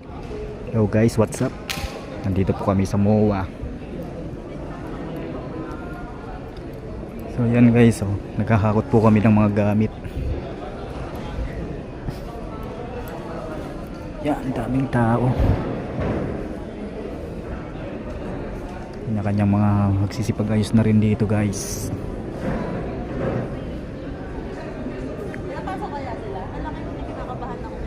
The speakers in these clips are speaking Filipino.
Hello guys, what's up? Nandito po kami sa MOA. So yan guys, nagkakakot po kami ng mga gamit. Yan, daming tao. Kanya-kanyang mga magsisipag-ayos na rin dito guys. Napasok kaya sila? Ang laki nung kinakabahan ako.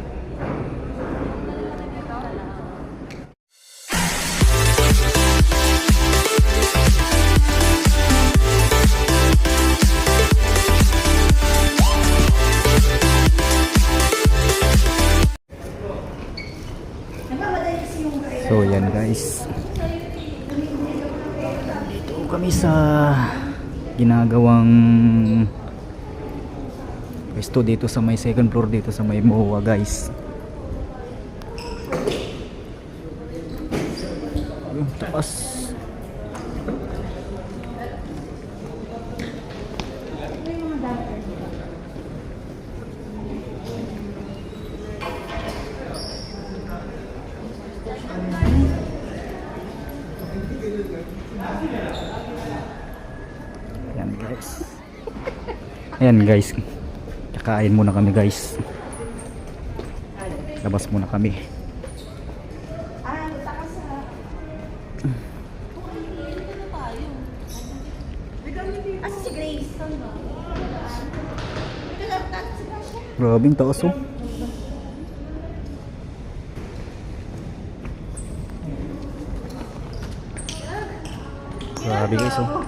So yan guys, dito kami sa ginagawang pwesto dito sa may second floor dito sa may MOA guys. Yung taas. Ayan guys. Ayan guys. Kakain muna kami guys. Labas muna kami. Asa si Grace? Grabing taas oh. Grabe guys oh.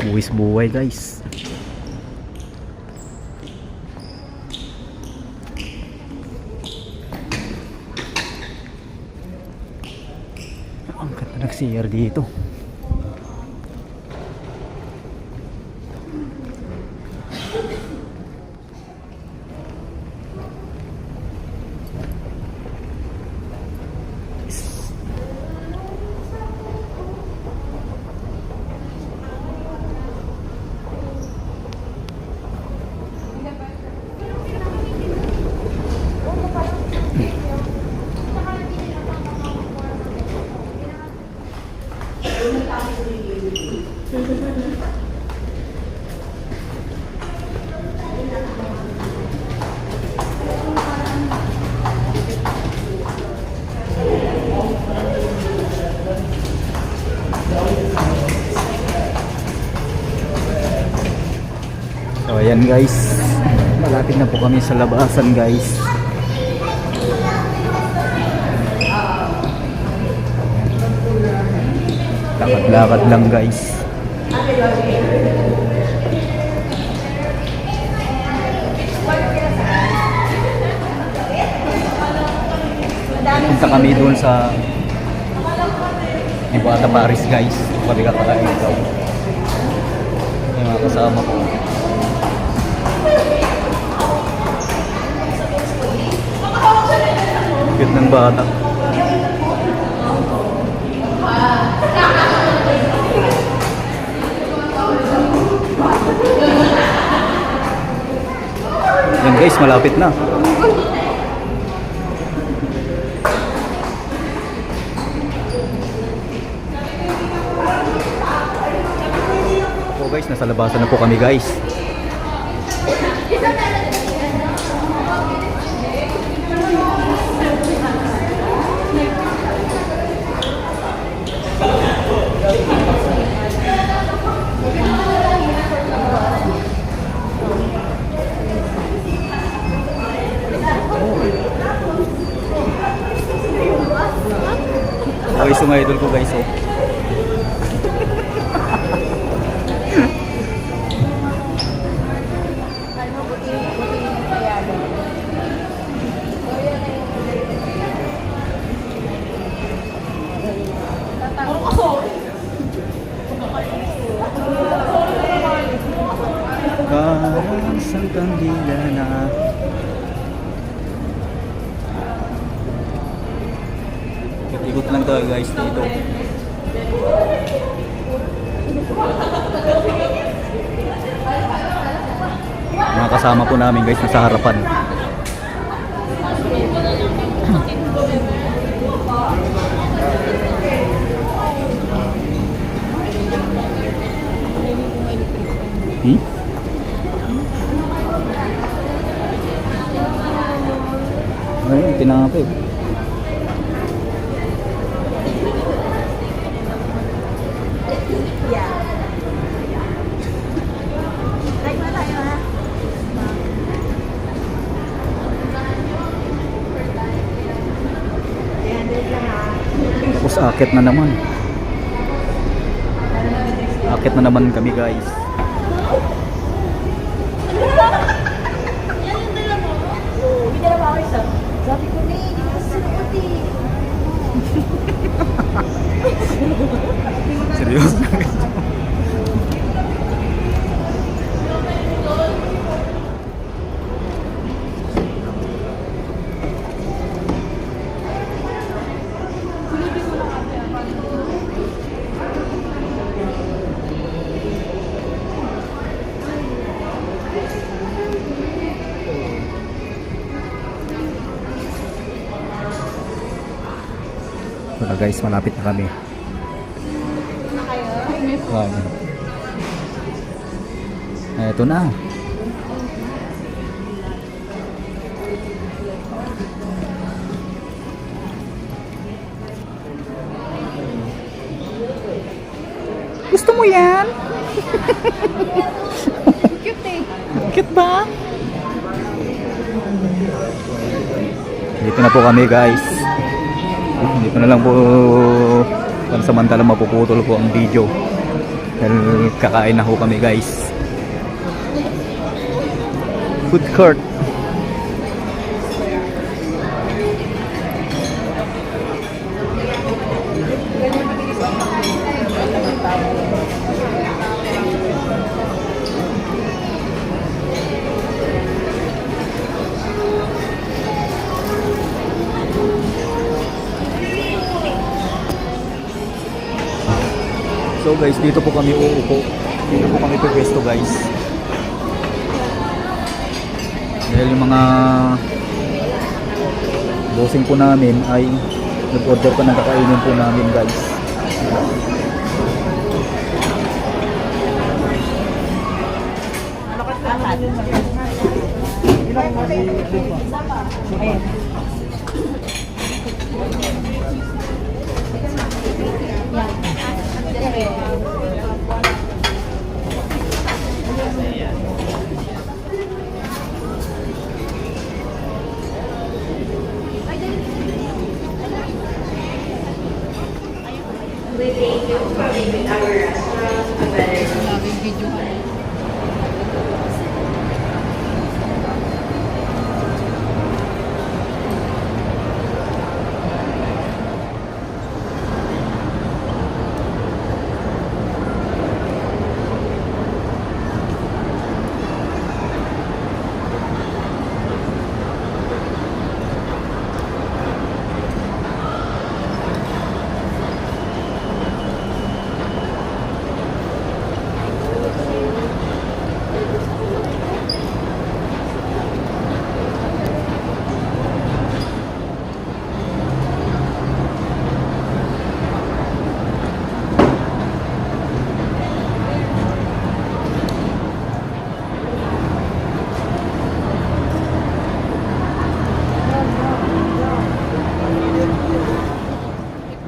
Buwis buhay guys. Ang ganda ng CR dito. So ayan guys, malapit na po kami sa labasan guys. Lakad-lakad lang guys. Punta kami doon sa Iwata Paris guys. Kami kakalain ito. Yung mga kasama ko. Cute ng bata. Yan guys, malapit na. So guys, nasa labasan na po kami guys. Guys, yung idol ko guys oh. Parang isang kandila na ikot lang tayo guys dito. Mga kasama po namin guys nasa harapan. Hmm? Ayun, tinapay. Yeah. Like na tayo ha? Tapos akit na naman. Akit na naman kami guys. Yan yung dala mo? Oo, hindi na ba ako isa? Sabi ko na hindi ko sinuot eh. Seryoso. Wala guys, malapit na kami. Wow. Eto na. Gusto mo yan? Cute eh. Cute ba? Dito na po kami guys. Dito na lang po pansamantalang mapuputol po ang video. Dahil kakain na po kami guys. Food court. So guys, dito po kami uupo. Dito po kami pwesto guys. Dahil yung mga bossing po namin ay nag-order pa ng kakainin po namin guys. We thank you for making our restaurant a better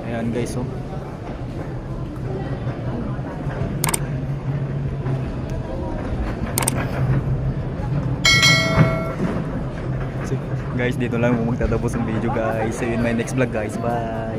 Ayan guys, oh. So, guys, dito lang po magtatapos ang video guys. See you in my next vlog guys. Bye.